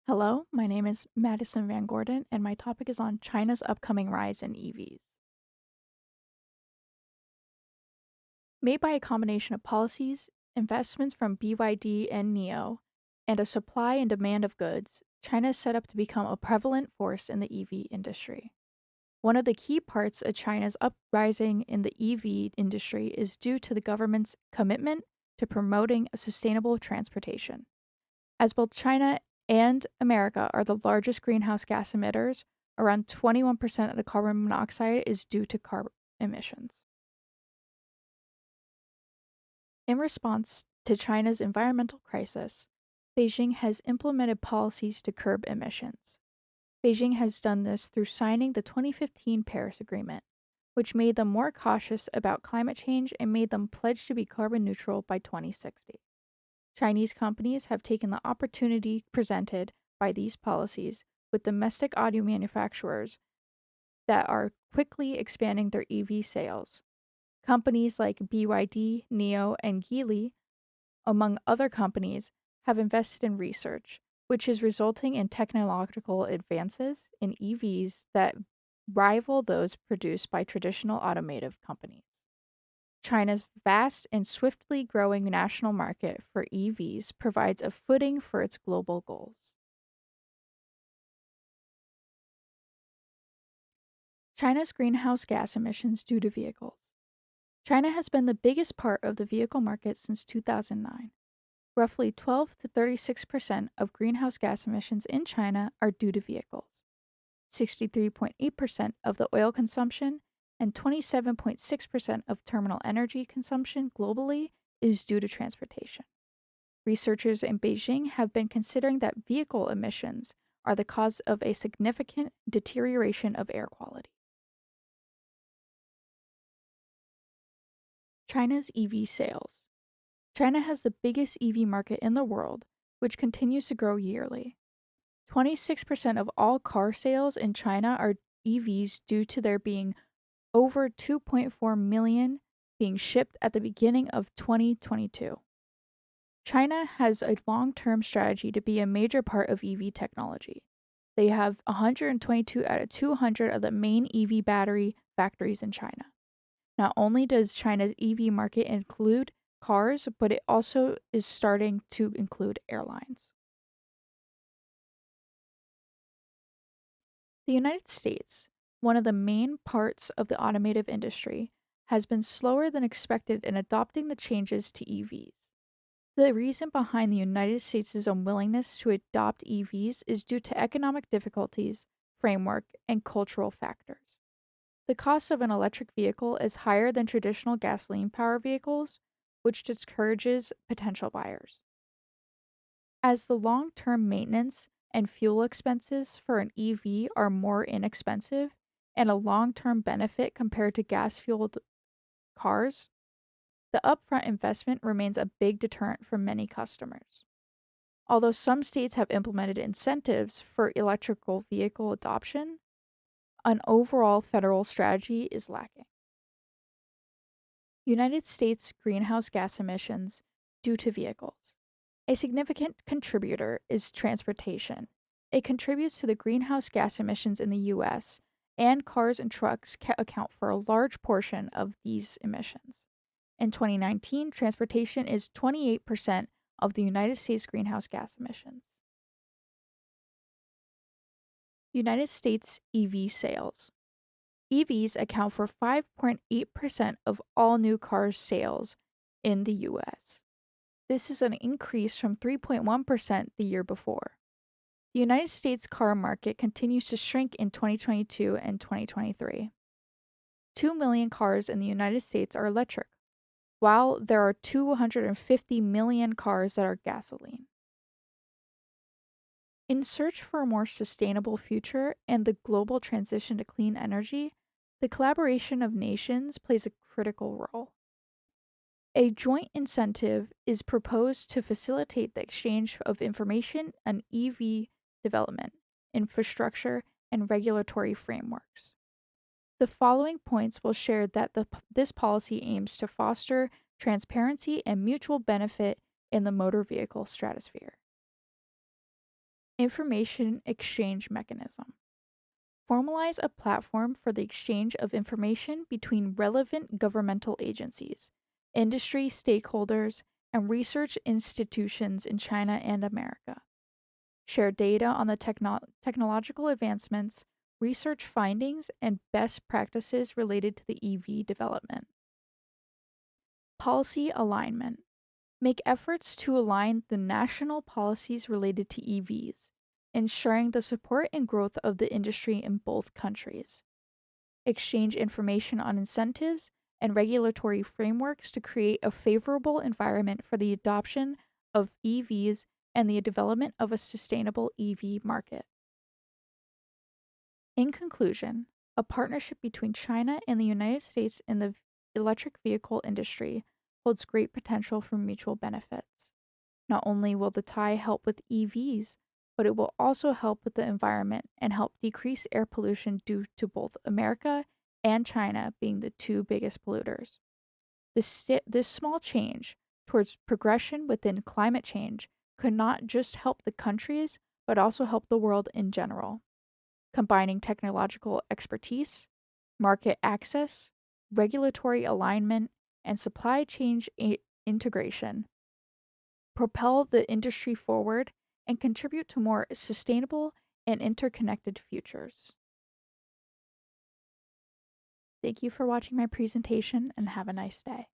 Hello, my name is Madison Van Gordon, and my topic is on China's upcoming rise in EVs. Made by a combination of policies, investments from BYD and NIO, and a supply and demand of goods, China is set up to become a prevalent force in the EV industry. One of the key parts of China's uprising in the EV industry is due to the government's commitment to promoting a sustainable transportation. As both China and America are the largest greenhouse gas emitters, around 21% of the carbon monoxide is due to carbon emissions. In response to China's environmental crisis, Beijing has implemented policies to curb emissions. Beijing has done this through signing the 2015 Paris Agreement, which made them more cautious about climate change and made them pledge to be carbon neutral by 2060. Chinese companies have taken the opportunity presented by these policies with domestic auto manufacturers that are quickly expanding their EV sales. Companies like BYD, NIO, and Geely, among other companies, have invested in research, which is resulting in technological advances in EVs that rival those produced by traditional automotive companies. China's vast and swiftly growing national market for EVs provides a footing for its global goals. China's greenhouse gas emissions due to vehicles. China has been the biggest part of the vehicle market since 2009. Roughly 12 to 36% of greenhouse gas emissions in China are due to vehicles. 63.8% of the oil consumption and 27.6% of terminal energy consumption globally is due to transportation. Researchers in Beijing have been considering that vehicle emissions are the cause of a significant deterioration of air quality. China's EV sales. China has the biggest EV market in the world, which continues to grow yearly. 26% of all car sales in China are EVs due to there being over 2.4 million being shipped at the beginning of 2022. China has a long term strategy to be a major part of EV technology. They have 122 out of 200 of the main EV battery factories in China. Not only does China's EV market include cars, but it also is starting to include airlines. The United States, one of the main parts of the automotive industry, has been slower than expected in adopting the changes to EVs. The reason behind the United States' unwillingness to adopt EVs is due to economic difficulties, framework, and cultural factors. The cost of an electric vehicle is higher than traditional gasoline powered vehicles, which discourages potential buyers. As the long term maintenance and fuel expenses for an EV are more inexpensive and a long term benefit compared to gas fueled cars, the upfront investment remains a big deterrent for many customers. Although some states have implemented incentives for electrical vehicle adoption, an overall federal strategy is lacking. United States greenhouse gas emissions due to vehicles. A significant contributor is transportation. It contributes to the greenhouse gas emissions in the US, and cars and trucks account for a large portion of these emissions. In 2019, transportation is 28% of the United States greenhouse gas emissions. United States EV sales. EVs account for 5.8% of all new car sales in the US. This is an increase from 3.1% the year before. The United States car market continues to shrink in 2022 and 2023. 2 million cars in the United States are electric, while there are 250 million cars that are gasoline. In search for a more sustainable future and the global transition to clean energy, the collaboration of nations plays a critical role. A joint incentive is proposed to facilitate the exchange of information on EV development, infrastructure, and regulatory frameworks. The following points will share that this policy aims to foster transparency and mutual benefit in the motor vehicle stratosphere. Information exchange mechanism. Formalize a platform for the exchange of information between relevant governmental agencies, industry stakeholders, and research institutions in China and America. Share data on the technological advancements, research findings, and best practices related to the EV development. Policy alignment. Make efforts to align the national policies related to EVs, ensuring the support and growth of the industry in both countries. Exchange information on incentives and regulatory frameworks to create a favorable environment for the adoption of EVs and the development of a sustainable EV market. In conclusion, a partnership between China and the United States in the electric vehicle industry holds great potential for mutual benefits. Not only will the tie help with EVs, but it will also help with the environment and help decrease air pollution due to both America and China being the two biggest polluters. This small change towards progression within climate change could not just help the countries, but also help the world in general. Combining technological expertise, market access, regulatory alignment, and supply chain integration propel the industry forward and contribute to more sustainable and interconnected futures. Thank you for watching my presentation and have a nice day.